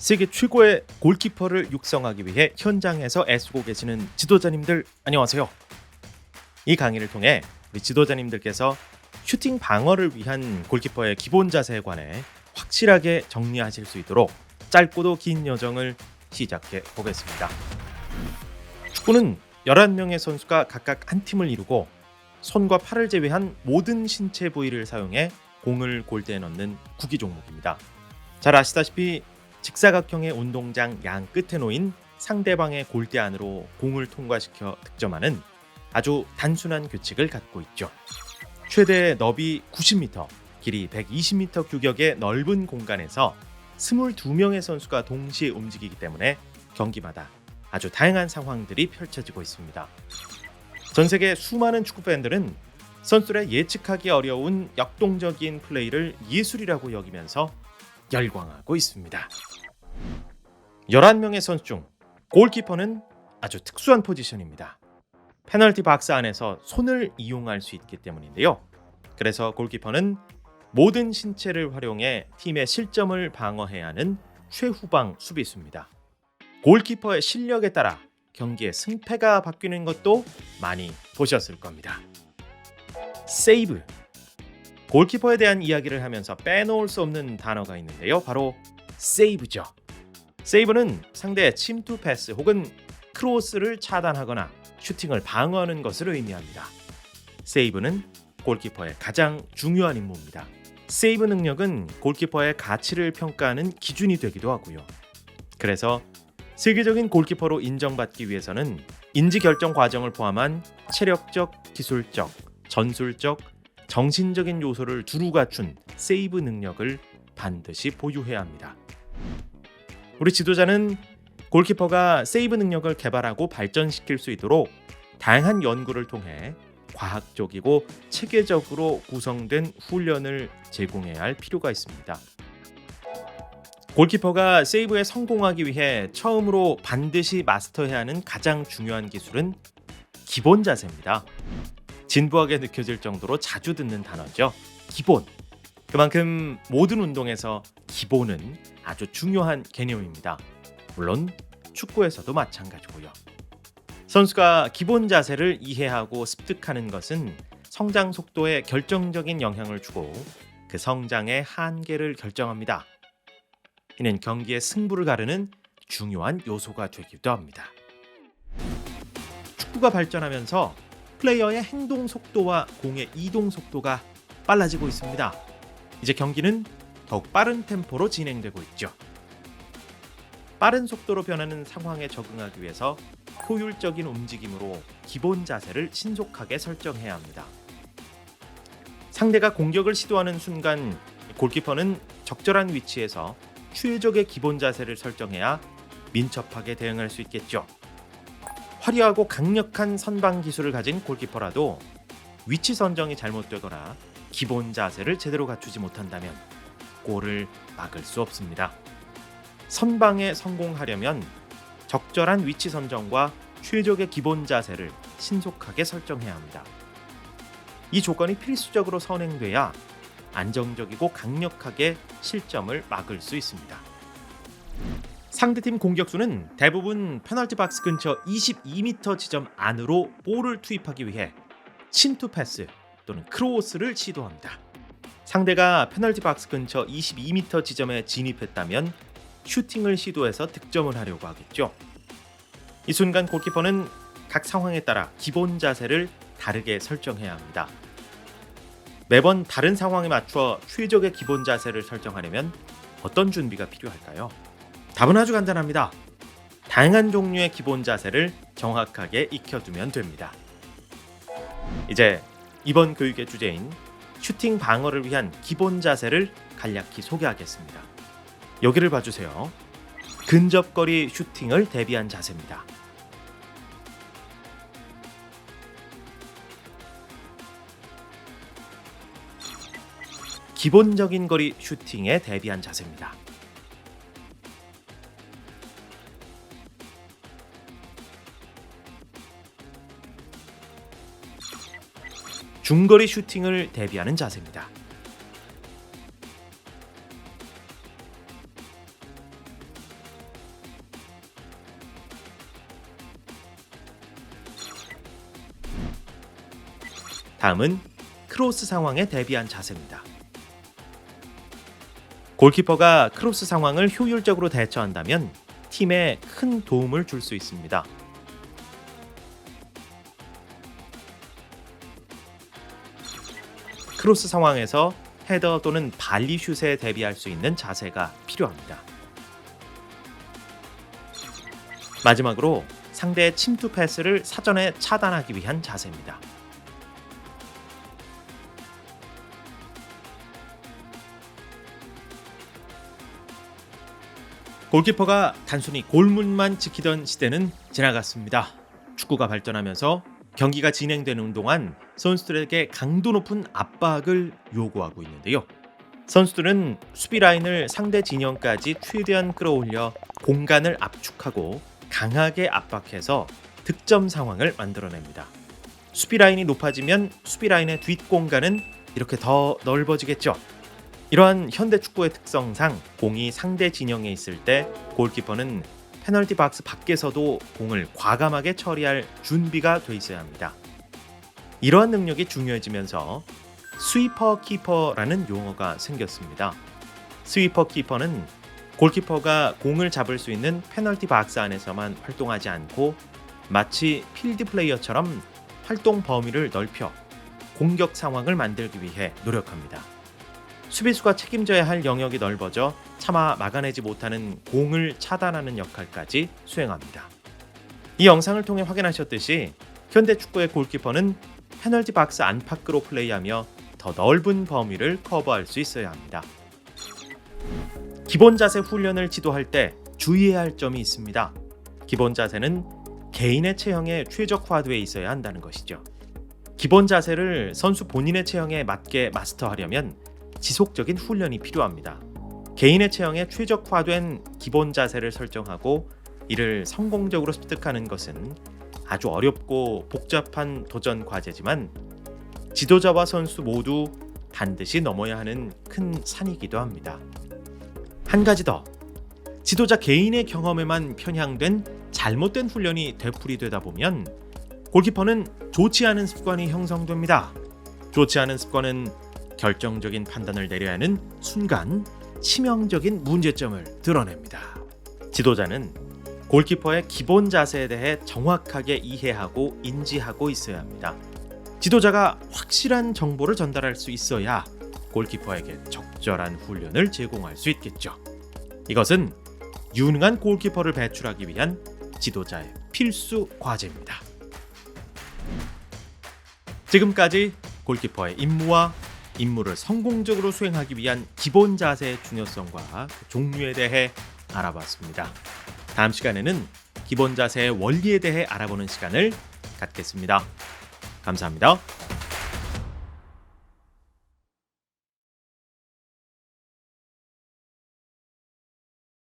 세계 최고의 골키퍼를 육성하기 위해 현장에서 애쓰고 계시는 지도자님들 안녕하세요. 이 강의를 통해 우리 지도자님들께서 슈팅 방어를 위한 골키퍼의 기본 자세에 관해 확실하게 정리하실 수 있도록 짧고도 긴 여정을 시작해 보겠습니다. 축구는 11명의 선수가 각각 한 팀을 이루고 손과 팔을 제외한 모든 신체 부위를 사용해 공을 골대에 넣는 구기 종목입니다. 잘 아시다시피 직사각형의 운동장 양 끝에 놓인 상대방의 골대 안으로 공을 통과시켜 득점하는 아주 단순한 규칙을 갖고 있죠. 최대 너비 90m, 길이 120m 규격의 넓은 공간에서 22명의 선수가 동시에 움직이기 때문에 경기마다 아주 다양한 상황들이 펼쳐지고 있습니다. 전 세계 수많은 축구 팬들은 선수들의 예측하기 어려운 역동적인 플레이를 예술이라고 여기면서 열광하고 있습니다. 11명의 선수 중 골키퍼는 아주 특수한 포지션입니다. 페널티 박스 안에서 손을 이용할 수 있기 때문인데요. 그래서 골키퍼는 모든 신체를 활용해 팀의 실점을 방어해야 하는 최후방 수비수입니다. 골키퍼의 실력에 따라 경기의 승패가 바뀌는 것도 많이 보셨을 겁니다. 세이브. 골키퍼에 대한 이야기를 하면서 빼놓을 수 없는 단어가 있는데요. 바로 세이브죠. 세이브는 상대의 침투 패스 혹은 크로스를 차단하거나 슈팅을 방어하는 것을 의미합니다. 세이브는 골키퍼의 가장 중요한 임무입니다. 세이브 능력은 골키퍼의 가치를 평가하는 기준이 되기도 하고요. 그래서 세계적인 골키퍼로 인정받기 위해서는 인지 결정 과정을 포함한 체력적, 기술적, 전술적, 정신적인 요소를 두루 갖춘 세이브 능력을 반드시 보유해야 합니다. 우리 지도자는 골키퍼가 세이브 능력을 개발하고 발전시킬 수 있도록 다양한 연구를 통해 과학적이고 체계적으로 구성된 훈련을 제공해야 할 필요가 있습니다. 골키퍼가 세이브에 성공하기 위해 처음으로 반드시 마스터해야 하는 가장 중요한 기술은 기본 자세입니다. 진부하게 느껴질 정도로 자주 듣는 단어죠. 기본. 그만큼 모든 운동에서 기본은 아주 중요한 개념입니다. 물론 축구에서도 마찬가지고요. 선수가 기본 자세를 이해하고 습득하는 것은 성장 속도에 결정적인 영향을 주고 그 성장의 한계를 결정합니다. 이는 경기의 승부를 가르는 중요한 요소가 되기도 합니다. 축구가 발전하면서 플레이어의 행동 속도와 공의 이동 속도가 빨라지고 있습니다. 이제 경기는 더욱 빠른 템포로 진행되고 있죠. 빠른 속도로 변하는 상황에 적응하기 위해서 효율적인 움직임으로 기본 자세를 신속하게 설정해야 합니다. 상대가 공격을 시도하는 순간 골키퍼는 적절한 위치에서 최적의 기본 자세를 설정해야 민첩하게 대응할 수 있겠죠. 화려하고 강력한 선방 기술을 가진 골키퍼라도 위치 선정이 잘못되거나 기본 자세를 제대로 갖추지 못한다면 골을 막을 수 없습니다. 선방에 성공하려면 적절한 위치 선정과 최적의 기본 자세를 신속하게 설정해야 합니다. 이 조건이 필수적으로 선행돼야 안정적이고 강력하게 실점을 막을 수 있습니다. 상대팀 공격수는 대부분 페널티 박스 근처 22m 지점 안으로 볼을 투입하기 위해 침투 패스 또는 크로스를 시도합니다. 상대가 페널티 박스 근처 22m 지점에 진입했다면 슈팅을 시도해서 득점을 하려고 하겠죠. 이 순간 골키퍼는 각 상황에 따라 기본 자세를 다르게 설정해야 합니다. 매번 다른 상황에 맞춰 최적의 기본 자세를 설정하려면 어떤 준비가 필요할까요? 답은 아주 간단합니다. 다양한 종류의 기본 자세를 정확하게 익혀두면 됩니다. 이제 이번 교육의 주제인 슈팅 방어를 위한 기본 자세를 간략히 소개하겠습니다. 여기를 봐주세요. 근접거리 슈팅을 대비한 자세입니다. 기본적인 거리 슈팅에 대비한 자세입니다. 중거리 슈팅을 대비하는 자세입니다. 다음은 크로스 상황에 대비한 자세입니다. 골키퍼가 크로스 상황을 효율적으로 대처한다면 팀에 큰 도움을 줄 수 있습니다. 크로스 상황에서 헤더 또는 발리슛에 대비할 수 있는 자세가 필요합니다. 마지막으로 상대의 침투 패스를 사전에 차단하기 위한 자세입니다. 골키퍼가 단순히 골문만 지키던 시대는 지나갔습니다. 축구가 발전하면서 경기가 진행되는 동안 선수들에게 강도 높은 압박을 요구하고 있는데요. 선수들은 수비 라인을 상대 진영까지 최대한 끌어올려 공간을 압축하고 강하게 압박해서 득점 상황을 만들어냅니다. 수비 라인이 높아지면 수비 라인의 뒷공간은 이렇게 더 넓어지겠죠. 이러한 현대 축구의 특성상 공이 상대 진영에 있을 때 골키퍼는 페널티 박스 밖에서도 공을 과감하게 처리할 준비가 돼 있어야 합니다. 이러한 능력이 중요해지면서 스위퍼 키퍼라는 용어가 생겼습니다. 스위퍼 키퍼는 골키퍼가 공을 잡을 수 있는 페널티 박스 안에서만 활동하지 않고 마치 필드 플레이어처럼 활동 범위를 넓혀 공격 상황을 만들기 위해 노력합니다. 수비수가 책임져야 할 영역이 넓어져 차마 막아내지 못하는 공을 차단하는 역할까지 수행합니다. 이 영상을 통해 확인하셨듯이 현대 축구의 골키퍼는 페널티 박스 안팎으로 플레이하며 더 넓은 범위를 커버할 수 있어야 합니다. 기본 자세 훈련을 지도할 때 주의해야 할 점이 있습니다. 기본 자세는 개인의 체형에 최적화되어 있어야 한다는 것이죠. 기본 자세를 선수 본인의 체형에 맞게 마스터하려면 지속적인 훈련이 필요합니다. 개인의 체형에 최적화된 기본 자세를 설정하고 이를 성공적으로 습득하는 것은 아주 어렵고 복잡한 도전 과제지만 지도자와 선수 모두 반드시 넘어야 하는 큰 산이기도 합니다. 한 가지 더, 지도자 개인의 경험에만 편향된 잘못된 훈련이 되풀이되다 보면 골키퍼는 좋지 않은 습관이 형성됩니다. 좋지 않은 습관은 결정적인 판단을 내려야 하는 순간 치명적인 문제점을 드러냅니다. 지도자는 골키퍼의 기본 자세에 대해 정확하게 이해하고 인지하고 있어야 합니다. 지도자가 확실한 정보를 전달할 수 있어야 골키퍼에게 적절한 훈련을 제공할 수 있겠죠. 이것은 유능한 골키퍼를 배출하기 위한 지도자의 필수 과제입니다. 지금까지 골키퍼의 임무와 임무를 성공적으로 수행하기 위한 기본 자세의 중요성과 종류에 대해 알아봤습니다. 다음 시간에는 기본 자세의 원리에 대해 알아보는 시간을 갖겠습니다. 감사합니다.